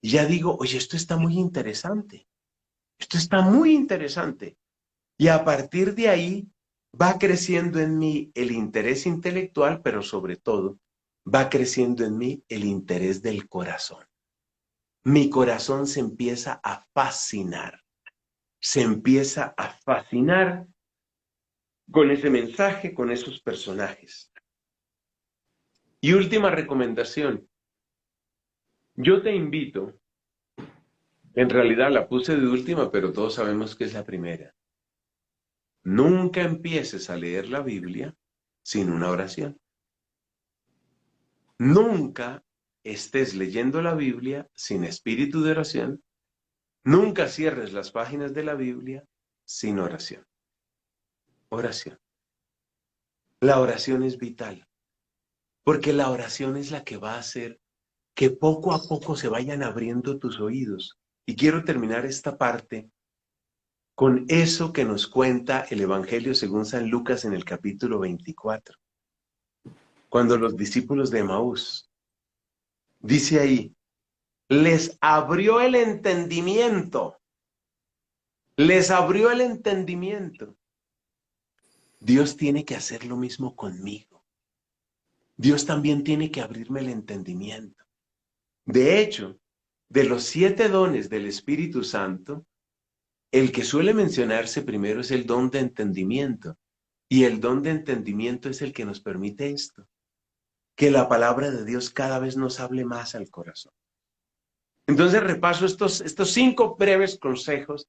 Y ya digo, oye, esto está muy interesante. Esto está muy interesante. Y a partir de ahí va creciendo en mí el interés intelectual, pero sobre todo va creciendo en mí el interés del corazón. Mi corazón se empieza a fascinar. Se empieza a fascinar con ese mensaje, con esos personajes. Y última recomendación. Yo te invito, en realidad la puse de última, pero todos sabemos que es la primera. Nunca empieces a leer la Biblia sin una oración. Nunca estés leyendo la Biblia sin espíritu de oración. Nunca cierres las páginas de la Biblia sin oración. Oración. La oración es vital, porque la oración es la que va a hacer que poco a poco se vayan abriendo tus oídos. Y quiero terminar esta parte con eso que nos cuenta el Evangelio según San Lucas en el capítulo 24. Cuando los discípulos de Emaús, dice ahí, les abrió el entendimiento. Les abrió el entendimiento. Dios tiene que hacer lo mismo conmigo. Dios también tiene que abrirme el entendimiento. De hecho, de los 7 dones del Espíritu Santo, el que suele mencionarse primero es el don de entendimiento. Y el don de entendimiento es el que nos permite esto, que la palabra de Dios cada vez nos hable más al corazón. Entonces repaso estos 5 breves consejos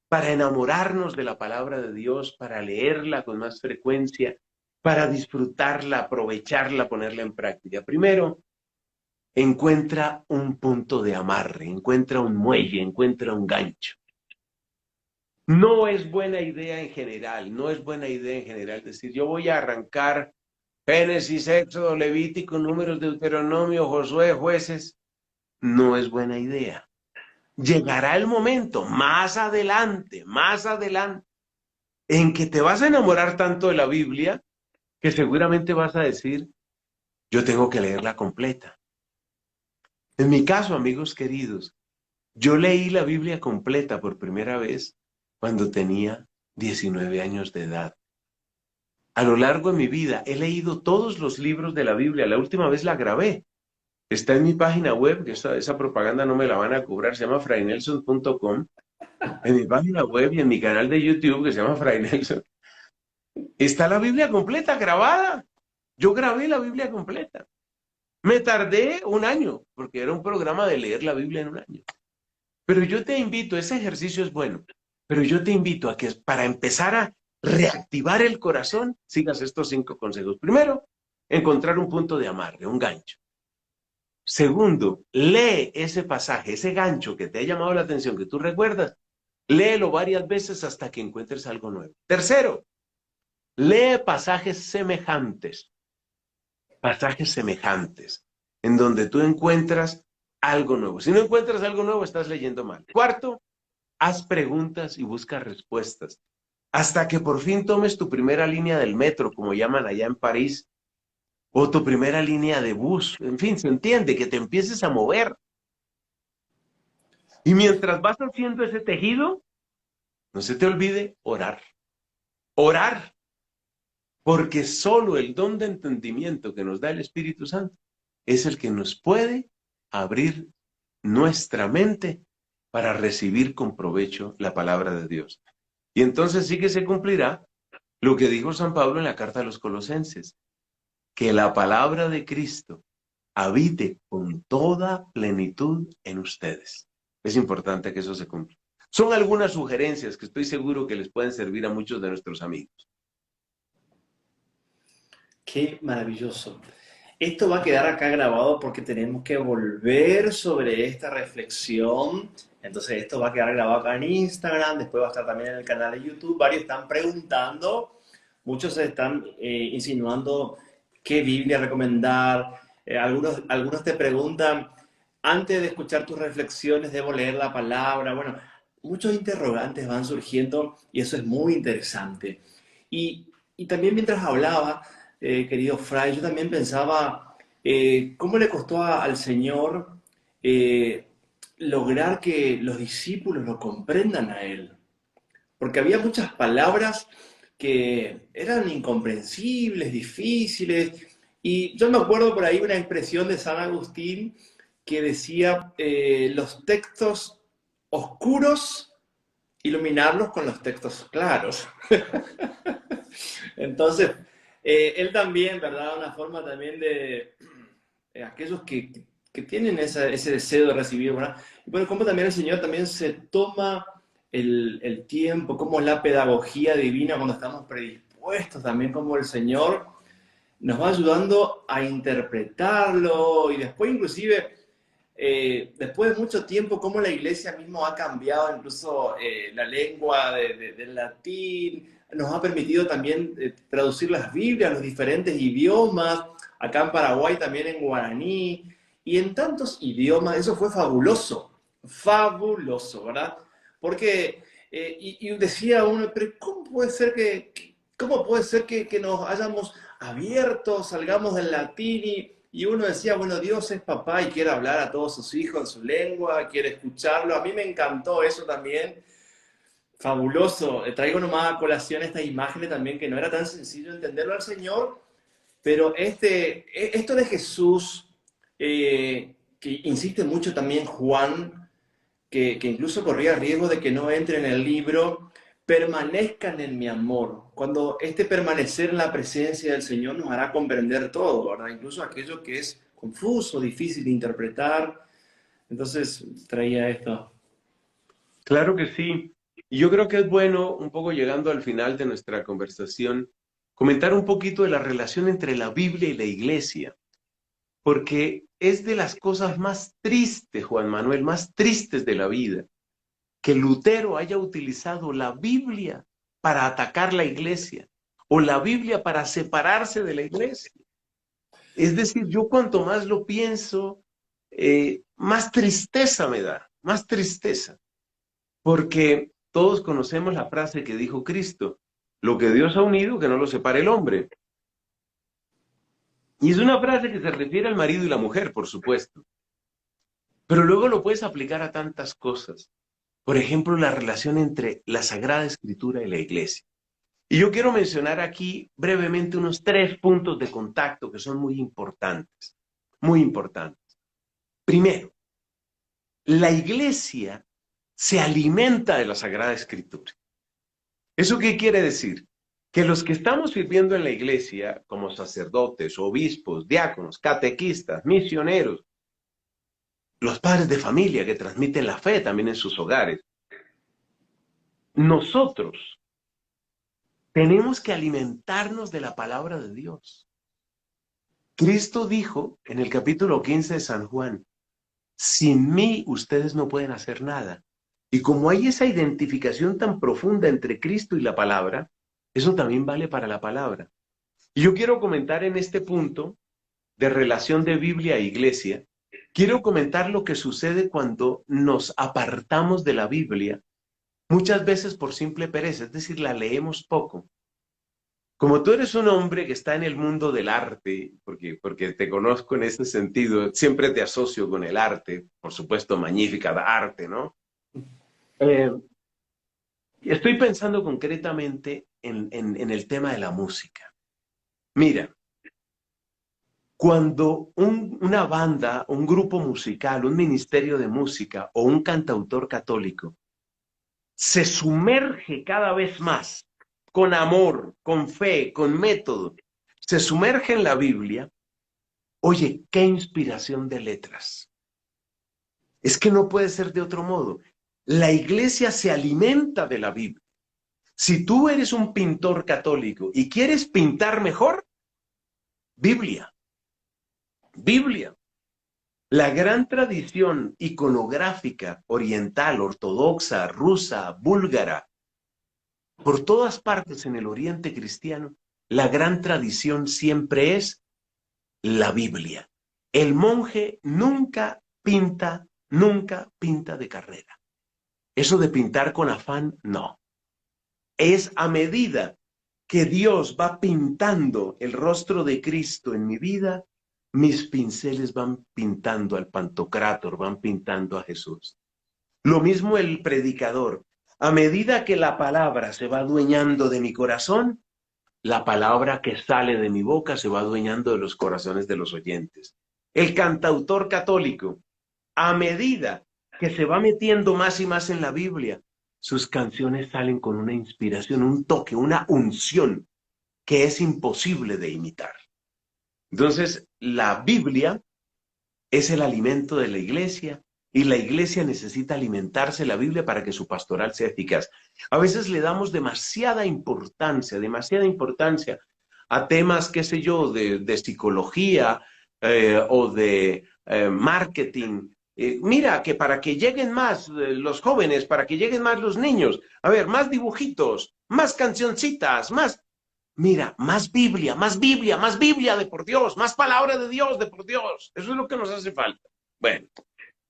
para enamorarnos de la palabra de Dios, para leerla con más frecuencia, para disfrutarla, aprovecharla, ponerla en práctica. Primero, encuentra un punto de amarre, encuentra un muelle, encuentra un gancho. No es buena idea en general, no es buena idea en general decir, yo voy a arrancar Génesis, Éxodo, Levítico, Números, Deuteronomio, Josué, Jueces. No es buena idea. Llegará el momento, más adelante, en que te vas a enamorar tanto de la Biblia que seguramente vas a decir, yo tengo que leerla completa. En mi caso, amigos queridos, yo leí la Biblia completa por primera vez cuando tenía 19 años de edad. A lo largo de mi vida he leído todos los libros de la Biblia. La última vez la grabé. Está en mi página web, que esa propaganda no me la van a cobrar, se llama frainelson.com. En mi página web y en mi canal de YouTube, que se llama Fray Nelson, está la Biblia completa grabada. Yo grabé la Biblia completa. Me tardé un año, porque era un programa de leer la Biblia en un año. Pero yo te invito, ese ejercicio es bueno, pero yo te invito a que para empezar a reactivar el corazón, sigas estos 5 consejos. Primero, encontrar un punto de amarre, un gancho. Segundo, lee ese pasaje, ese gancho que te ha llamado la atención, que tú recuerdas, léelo varias veces hasta que encuentres algo nuevo. Tercero, lee pasajes semejantes, en donde tú encuentras algo nuevo. Si no encuentras algo nuevo, estás leyendo mal. Cuarto, haz preguntas y busca respuestas, hasta que por fin tomes tu primera línea del metro, como llaman allá en París, o tu primera línea de bus. En fin, se entiende, que te empieces a mover. Y mientras vas haciendo ese tejido, no se te olvide orar. Orar. Porque solo el don de entendimiento que nos da el Espíritu Santo es el que nos puede abrir nuestra mente para recibir con provecho la palabra de Dios. Y entonces sí que se cumplirá lo que dijo San Pablo en la carta a los Colosenses, que la palabra de Cristo habite con toda plenitud en ustedes. Es importante que eso se cumpla. Son algunas sugerencias que estoy seguro que les pueden servir a muchos de nuestros amigos. Qué maravilloso. esto va a quedar acá grabado porque tenemos que volver sobre esta reflexión. Entonces esto va a quedar grabado acá en Instagram, después va a estar también en el canal de YouTube. Varios están preguntando, muchos están insinuando qué Biblia recomendar. Algunos te preguntan, antes de escuchar tus reflexiones, ¿debo leer la palabra? Bueno, muchos interrogantes van surgiendo y eso es muy interesante. Y, y también mientras hablaba, querido Fray, yo también pensaba cómo le costó al Señor eh, lograr que los discípulos lo comprendan a Él. Porque había muchas palabras que eran incomprensibles, difíciles. Y yo me acuerdo por ahí una expresión de San Agustín que decía, los textos oscuros, iluminarlos con los textos claros. Entonces, él también, ¿verdad? Una forma también de aquellos que tienen ese deseo de recibir, ¿verdad? Y bueno, como también el Señor también se toma el tiempo, como la pedagogía divina cuando estamos predispuestos, también como el Señor nos va ayudando a interpretarlo y después inclusive después de mucho tiempo, cómo la iglesia misma ha cambiado incluso la lengua del latín, nos ha permitido también traducir las Biblias a los diferentes idiomas, acá en Paraguay también en guaraní, y en tantos idiomas, eso fue fabuloso, fabuloso, ¿verdad? Porque, y decía uno, pero ¿cómo puede ser que nos hayamos abierto, salgamos del latín y uno decía, bueno, Dios es papá y quiere hablar a todos sus hijos en su lengua, quiere escucharlo. A mí me encantó eso también. Fabuloso. Traigo nomás a colación estas imágenes también, que no era tan sencillo entenderlo al Señor, pero esto de Jesús, que insiste mucho también Juan, que incluso corría riesgo de que no entre en el libro, permanezcan en mi amor. Cuando este permanecer en la presencia del Señor nos hará comprender todo, ¿verdad? Incluso aquello que es confuso, difícil de interpretar. Entonces traía esto. Claro que sí. Y yo creo que es bueno, un poco llegando al final de nuestra conversación, comentar un poquito de la relación entre la Biblia y la iglesia, porque es de las cosas más tristes, Juan Manuel, más tristes de la vida, que Lutero haya utilizado la Biblia para atacar la iglesia o la Biblia para separarse de la iglesia. Es decir, yo cuanto más lo pienso, más tristeza me da, más tristeza. Porque todos conocemos la frase que dijo Cristo, lo que Dios ha unido, que no lo separe el hombre. Y es una frase que se refiere al marido y la mujer, por supuesto. Pero luego lo puedes aplicar a tantas cosas. Por ejemplo, la relación entre la Sagrada Escritura y la Iglesia. Y yo quiero mencionar aquí brevemente unos 3 puntos de contacto que son muy importantes. Muy importantes. Primero, la Iglesia se alimenta de la Sagrada Escritura. ¿Eso qué quiere decir? Que los que estamos sirviendo en la iglesia como sacerdotes, obispos, diáconos, catequistas, misioneros, los padres de familia que transmiten la fe también en sus hogares, nosotros tenemos que alimentarnos de la palabra de Dios. Cristo dijo en el capítulo 15 de San Juan, sin mí ustedes no pueden hacer nada. Y como hay esa identificación tan profunda entre Cristo y la palabra, eso también vale para la palabra. Y yo quiero comentar en este punto de relación de Biblia e iglesia, quiero comentar lo que sucede cuando nos apartamos de la Biblia, muchas veces por simple pereza, es decir, la leemos poco. Como tú eres un hombre que está en el mundo del arte, porque te conozco en ese sentido, siempre te asocio con el arte, por supuesto, magnífica da arte, ¿no? Eh, Estoy pensando concretamente en el tema de la música. Mira, cuando una banda, un grupo musical, un ministerio de música o un cantautor católico se sumerge cada vez más con amor, con fe, con método, se sumerge en la Biblia, oye, qué inspiración de letras. Es que no puede ser de otro modo. La iglesia se alimenta de la Biblia. Si tú eres un pintor católico y quieres pintar mejor, Biblia. Biblia. La gran tradición iconográfica oriental, ortodoxa, rusa, búlgara, por todas partes en el Oriente cristiano, la gran tradición siempre es la Biblia. El monje nunca pinta de carrera. Eso de pintar con afán, no. Es a medida que Dios va pintando el rostro de Cristo en mi vida, mis pinceles van pintando al Pantocrátor, van pintando a Jesús. Lo mismo el predicador. A medida que la palabra se va adueñando de mi corazón, la palabra que sale de mi boca se va adueñando de los corazones de los oyentes. El cantautor católico, a medida que se va metiendo más y más en la Biblia, sus canciones salen con una inspiración, un toque, una unción que es imposible de imitar. Entonces, la Biblia es el alimento de la iglesia y la iglesia necesita alimentarse de la Biblia para que su pastoral sea eficaz. A veces le damos demasiada importancia a temas, qué sé yo, de psicología o de marketing. Mira, que para que lleguen más los jóvenes, para que lleguen más los niños, a ver, más dibujitos, más cancioncitas, más... Mira, más Biblia, más Biblia, más Biblia de por Dios, más palabra de Dios de por Dios. Eso es lo que nos hace falta. Bueno,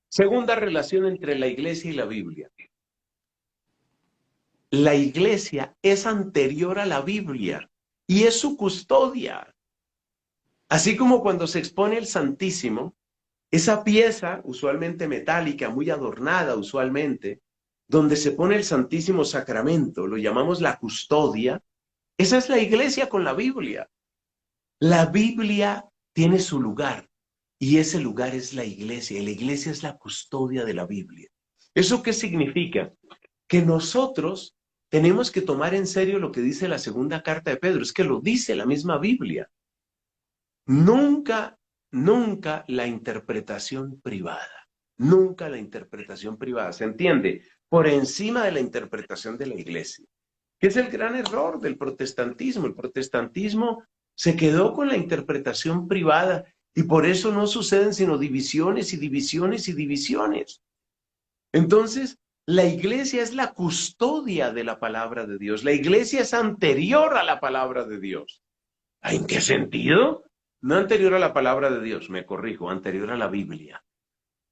segunda relación entre la iglesia y la Biblia. La iglesia es anterior a la Biblia y es su custodia. Así como cuando se expone el Santísimo, esa pieza, usualmente metálica, muy adornada usualmente, donde se pone el Santísimo Sacramento, lo llamamos la custodia. Esa es la iglesia con la Biblia. La Biblia tiene su lugar y ese lugar es la iglesia. Y la iglesia es la custodia de la Biblia. ¿Eso qué significa? Que nosotros tenemos que tomar en serio lo que dice la segunda carta de Pedro. Es que lo dice la misma Biblia. Nunca la interpretación privada. Nunca la interpretación privada. ¿Se entiende? Por encima de la interpretación de la iglesia. ¿Qué es el gran error del protestantismo? El protestantismo se quedó con la interpretación privada y por eso no suceden sino divisiones y divisiones y divisiones. Entonces, la iglesia es la custodia de la palabra de Dios. La iglesia es anterior a la palabra de Dios. ¿En qué sentido? No anterior a la palabra de Dios, me corrijo, anterior a la Biblia.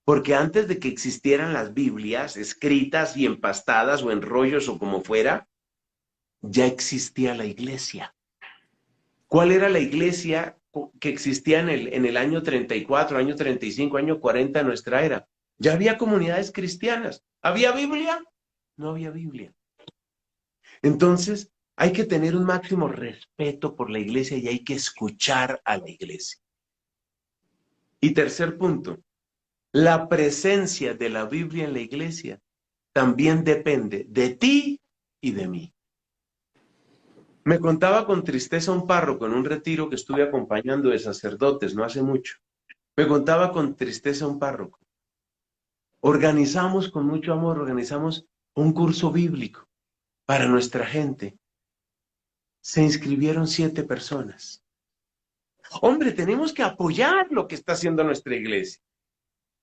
Porque antes de que existieran las Biblias escritas y empastadas o en rollos o como fuera, ya existía la iglesia. ¿Cuál era la iglesia que existía en el año 34, año 35, año 40 de nuestra era? Ya había comunidades cristianas. ¿Había Biblia? No había Biblia. Entonces, hay que tener un máximo respeto por la iglesia y hay que escuchar a la iglesia. Y tercer punto, la presencia de la Biblia en la iglesia también depende de ti y de mí. Me contaba con tristeza un párroco en un retiro que estuve acompañando de sacerdotes no hace mucho. Me contaba con tristeza un párroco. Organizamos con mucho amor, organizamos un curso bíblico para nuestra gente. Se inscribieron 7 personas. Hombre, tenemos que apoyar lo que está haciendo nuestra iglesia.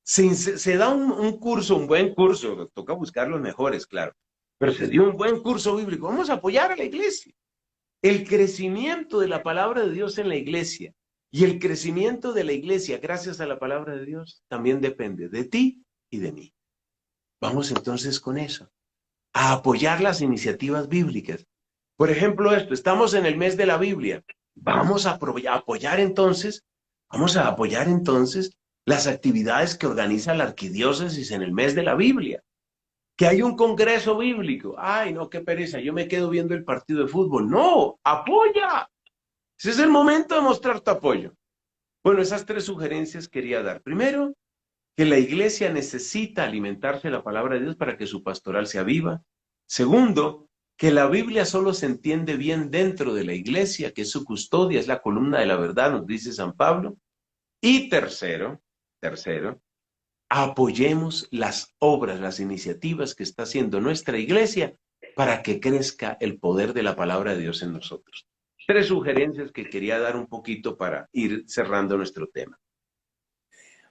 Se da un curso, un buen curso, toca buscar los mejores, claro, pero se dio un buen curso bíblico. Vamos a apoyar a la iglesia. El crecimiento de la palabra de Dios en la iglesia y el crecimiento de la iglesia gracias a la palabra de Dios también depende de ti y de mí. Vamos entonces con eso, a apoyar las iniciativas bíblicas. Por ejemplo, estamos en el mes de la Biblia. Vamos a apoyar entonces las actividades que organiza la arquidiócesis en el mes de la Biblia. Que hay un congreso bíblico. Ay, no, qué pereza, yo me quedo viendo el partido de fútbol. No, apoya. Ese es el momento de mostrar tu apoyo. Bueno, esas 3 sugerencias quería dar. Primero, que la iglesia necesita alimentarse de la palabra de Dios para que su pastoral sea viva. Segundo, que la Biblia solo se entiende bien dentro de la iglesia, que es su custodia, es la columna de la verdad, nos dice San Pablo. Y tercero, apoyemos las obras, las iniciativas que está haciendo nuestra iglesia para que crezca el poder de la palabra de Dios en nosotros. 3 sugerencias que quería dar un poquito para ir cerrando nuestro tema.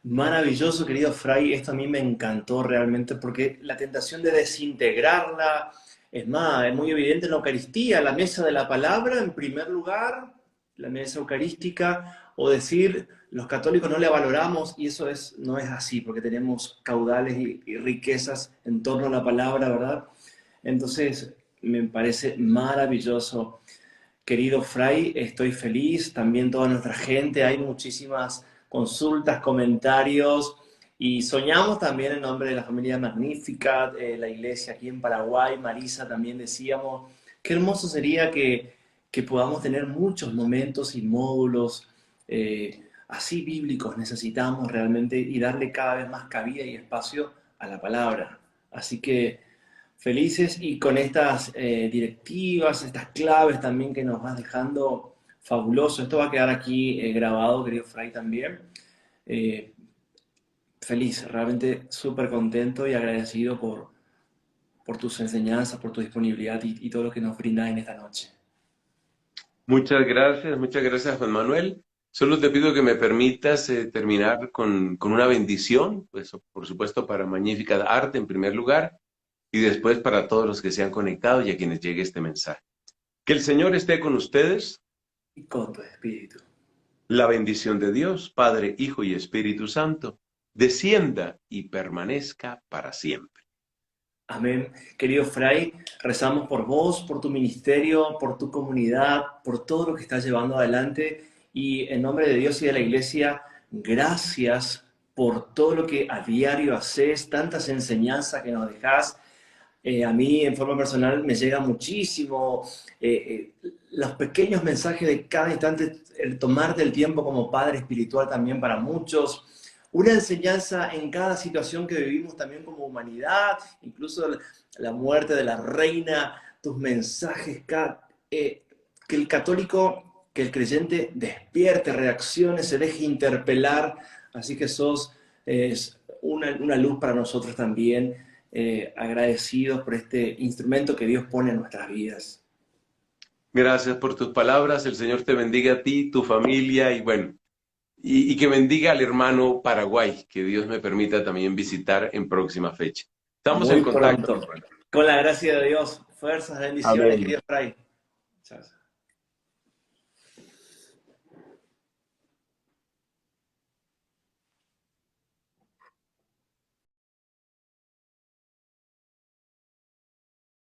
Maravilloso, querido Fray. Esto a mí me encantó realmente porque la tentación de desintegrarla, es más, es muy evidente en la Eucaristía, la mesa de la palabra en primer lugar, la mesa eucarística, o decir, los católicos no le valoramos y eso no es así porque tenemos caudales y riquezas en torno a la palabra, ¿verdad? Entonces, me parece maravilloso. Querido Fray, estoy feliz, también toda nuestra gente, hay muchísimas consultas, comentarios y soñamos también en nombre de la familia Magnífica, la iglesia aquí en Paraguay, Marisa también decíamos, qué hermoso sería que podamos tener muchos momentos y módulos así bíblicos, necesitamos realmente y darle cada vez más cabida y espacio a la palabra. Así que felices y con estas directivas, estas claves también que nos vas dejando, fabuloso. Esto va a quedar aquí grabado, querido Fray, también. Eh, Feliz, realmente súper contento y agradecido por tus enseñanzas, por tu disponibilidad y todo lo que nos brindas en esta noche. Muchas gracias, Juan Manuel. Solo te pido que me permitas terminar con una bendición, pues por supuesto para Magnífica Arte en primer lugar y después para todos los que se han conectado y a quienes llegue este mensaje. Que el Señor esté con ustedes, Y con tu espíritu. la bendición de Dios, Padre, Hijo y Espíritu Santo, descienda y permanezca para siempre. Amén. Querido Fray, rezamos por vos, por tu ministerio, por tu comunidad, por todo lo que estás llevando adelante y en nombre de Dios y de la Iglesia, gracias por todo lo que a diario haces, tantas enseñanzas que nos dejás. A mí en forma personal me llega muchísimo los pequeños mensajes de cada instante, el tomarte el tiempo como padre espiritual también para muchos, una enseñanza en cada situación que vivimos también como humanidad, incluso la muerte de la reina, tus mensajes, que el católico, que el creyente despierte, reaccione, se deje interpelar, así que sos una luz para nosotros también, agradecidos por este instrumento que Dios pone en nuestras vidas. Gracias por tus palabras, el Señor te bendiga a ti, tu familia y bueno, y que bendiga al hermano Paraguay, que Dios me permita también visitar en próxima fecha. Estamos en Muy contacto, mi pronto. hermano. Con la gracia de Dios, fuerzas, bendiciones, Amén. querido Fray. Chao.